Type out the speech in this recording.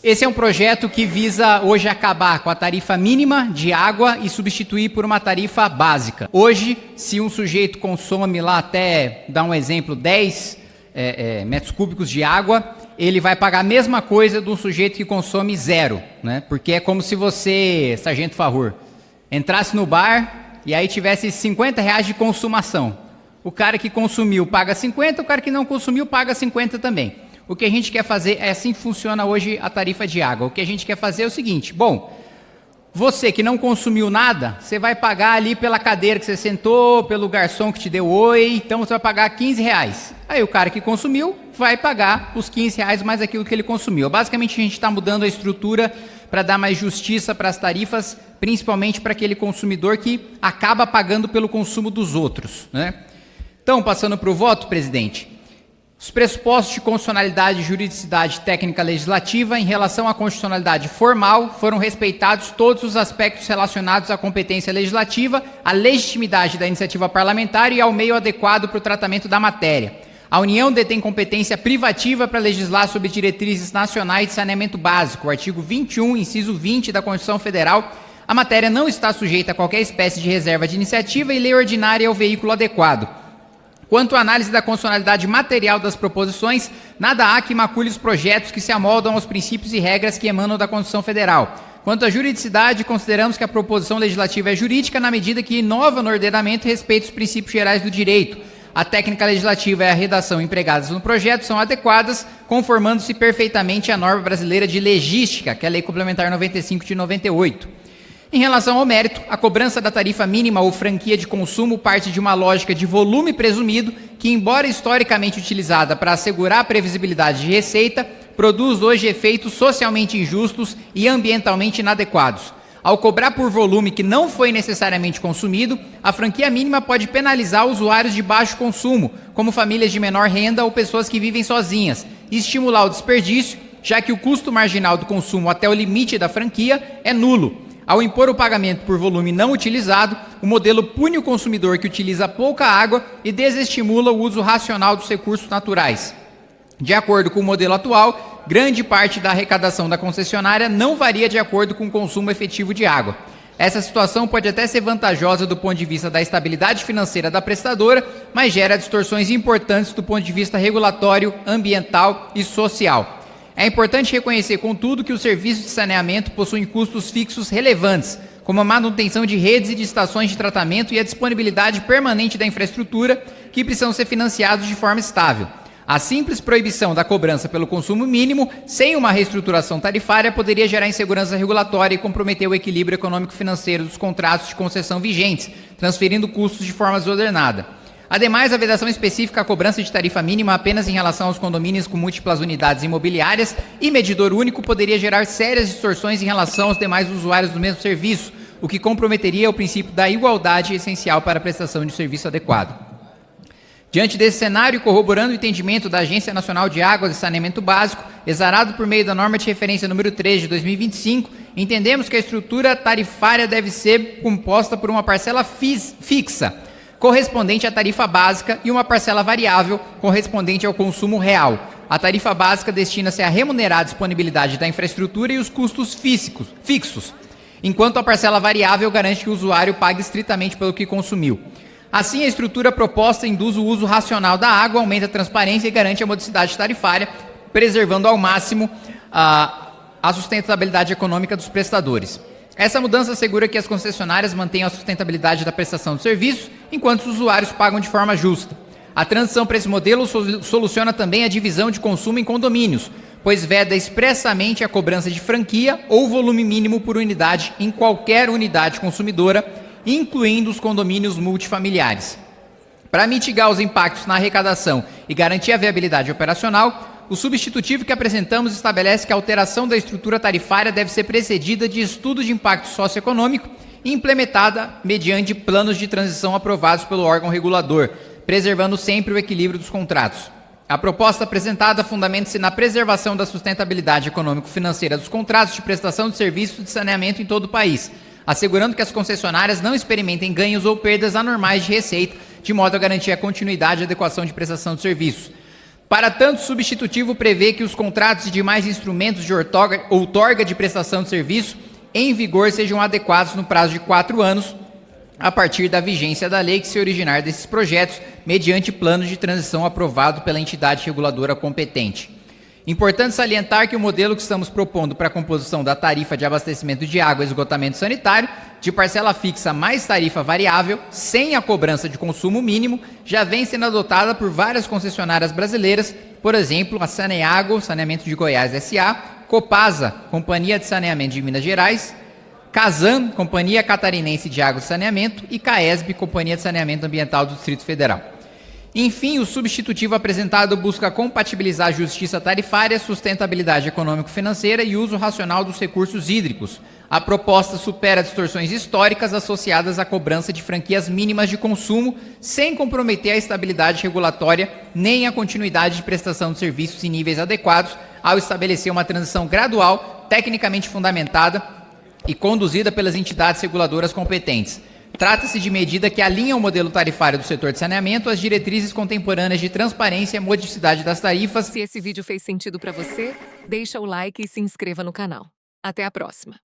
Esse é um projeto que visa hoje acabar com a tarifa mínima de água e substituir por uma tarifa básica. Hoje, se um sujeito consome lá até, dar um exemplo, 10 metros cúbicos de água, ele vai pagar a mesma coisa de um sujeito que consome 0, né? Porque é como se você, sargento Farrur, entrasse no bar e aí tivesse 50 reais de consumação. O cara que consumiu paga 50, o cara que não consumiu paga 50 também. O que a gente quer fazer, é assim que funciona hoje a tarifa de água. O que a gente quer fazer é o seguinte, bom, você que não consumiu nada, você vai pagar ali pela cadeira que você sentou, pelo garçom que te deu oi, então você vai pagar 15 reais. Aí o cara que consumiu vai pagar os 15 reais mais aquilo que ele consumiu. Basicamente a gente está mudando a estrutura para dar mais justiça para as tarifas, principalmente para aquele consumidor que acaba pagando pelo consumo dos outros, né? Então, passando para o voto, presidente, os pressupostos de constitucionalidade e juridicidade técnica legislativa em relação à constitucionalidade formal foram respeitados todos os aspectos relacionados à competência legislativa, à legitimidade da iniciativa parlamentar e ao meio adequado para o tratamento da matéria. A União detém competência privativa para legislar sobre diretrizes nacionais de saneamento básico, o artigo 21, inciso 20 da Constituição Federal. A matéria não está sujeita a qualquer espécie de reserva de iniciativa e lei ordinária é o veículo adequado. Quanto à análise da constitucionalidade material das proposições, nada há que macule os projetos que se amoldam aos princípios e regras que emanam da Constituição Federal. Quanto à juridicidade, consideramos que a proposição legislativa é jurídica na medida que inova no ordenamento e respeita os princípios gerais do direito. A técnica legislativa e a redação empregadas no projeto são adequadas, conformando-se perfeitamente à norma brasileira de legística, que é a Lei Complementar 95 de 98. Em relação ao mérito, a cobrança da tarifa mínima ou franquia de consumo parte de uma lógica de volume presumido que, embora historicamente utilizada para assegurar a previsibilidade de receita, produz hoje efeitos socialmente injustos e ambientalmente inadequados. Ao cobrar por volume que não foi necessariamente consumido, a franquia mínima pode penalizar usuários de baixo consumo, como famílias de menor renda ou pessoas que vivem sozinhas, e estimular o desperdício, já que o custo marginal do consumo até o limite da franquia é nulo. Ao impor o pagamento por volume não utilizado, o modelo pune o consumidor que utiliza pouca água e desestimula o uso racional dos recursos naturais. De acordo com o modelo atual, grande parte da arrecadação da concessionária não varia de acordo com o consumo efetivo de água. Essa situação pode até ser vantajosa do ponto de vista da estabilidade financeira da prestadora, mas gera distorções importantes do ponto de vista regulatório, ambiental e social. É importante reconhecer, contudo, que os serviços de saneamento possuem custos fixos relevantes, como a manutenção de redes e de estações de tratamento e a disponibilidade permanente da infraestrutura, que precisam ser financiados de forma estável. A simples proibição da cobrança pelo consumo mínimo, sem uma reestruturação tarifária, poderia gerar insegurança regulatória e comprometer o equilíbrio econômico-financeiro dos contratos de concessão vigentes, transferindo custos de forma desordenada. Ademais, a vedação específica à cobrança de tarifa mínima apenas em relação aos condomínios com múltiplas unidades imobiliárias e medidor único poderia gerar sérias distorções em relação aos demais usuários do mesmo serviço, o que comprometeria o princípio da igualdade essencial para a prestação de serviço adequado. Diante desse cenário, corroborando o entendimento da Agência Nacional de Águas e Saneamento Básico, exarado por meio da norma de referência número 3 de 2025, entendemos que a estrutura tarifária deve ser composta por uma parcela fixa, correspondente à tarifa básica, e uma parcela variável, correspondente ao consumo real. A tarifa básica destina-se a remunerar a disponibilidade da infraestrutura e os custos fixos, enquanto a parcela variável garante que o usuário pague estritamente pelo que consumiu. Assim, a estrutura proposta induz o uso racional da água, aumenta a transparência e garante a modicidade tarifária, preservando ao máximo a sustentabilidade econômica dos prestadores. Essa mudança assegura que as concessionárias mantenham a sustentabilidade da prestação do serviço, enquanto os usuários pagam de forma justa. A transição para esse modelo soluciona também a divisão de consumo em condomínios, pois veda expressamente a cobrança de franquia ou volume mínimo por unidade em qualquer unidade consumidora, incluindo os condomínios multifamiliares. Para mitigar os impactos na arrecadação e garantir a viabilidade operacional, o substitutivo que apresentamos estabelece que a alteração da estrutura tarifária deve ser precedida de estudo de impacto socioeconômico e implementada mediante planos de transição aprovados pelo órgão regulador, preservando sempre o equilíbrio dos contratos. A proposta apresentada fundamenta-se na preservação da sustentabilidade econômico-financeira dos contratos de prestação de serviços de saneamento em todo o país, assegurando que as concessionárias não experimentem ganhos ou perdas anormais de receita, de modo a garantir a continuidade e adequação de prestação de serviços. Para tanto, o substitutivo prevê que os contratos de demais instrumentos de outorga de prestação de serviço em vigor sejam adequados no prazo de 4 anos, a partir da vigência da lei que se originar desses projetos, mediante plano de transição aprovado pela entidade reguladora competente. Importante salientar que o modelo que estamos propondo para a composição da tarifa de abastecimento de água e esgotamento sanitário, de parcela fixa mais tarifa variável, sem a cobrança de consumo mínimo, já vem sendo adotada por várias concessionárias brasileiras, por exemplo, a Saneago, Saneamento de Goiás S.A., Copasa, Companhia de Saneamento de Minas Gerais, Casan, Companhia Catarinense de Água e Saneamento, e Caesb, Companhia de Saneamento Ambiental do Distrito Federal. Enfim, o substitutivo apresentado busca compatibilizar a justiça tarifária, sustentabilidade econômico-financeira e uso racional dos recursos hídricos. A proposta supera distorções históricas associadas à cobrança de franquias mínimas de consumo, sem comprometer a estabilidade regulatória nem a continuidade de prestação de serviços em níveis adequados, ao estabelecer uma transição gradual, tecnicamente fundamentada e conduzida pelas entidades reguladoras competentes. Trata-se de medida que alinha o modelo tarifário do setor de saneamento às diretrizes contemporâneas de transparência e modicidade das tarifas. Se esse vídeo fez sentido para você, deixa o like e se inscreva no canal. Até a próxima!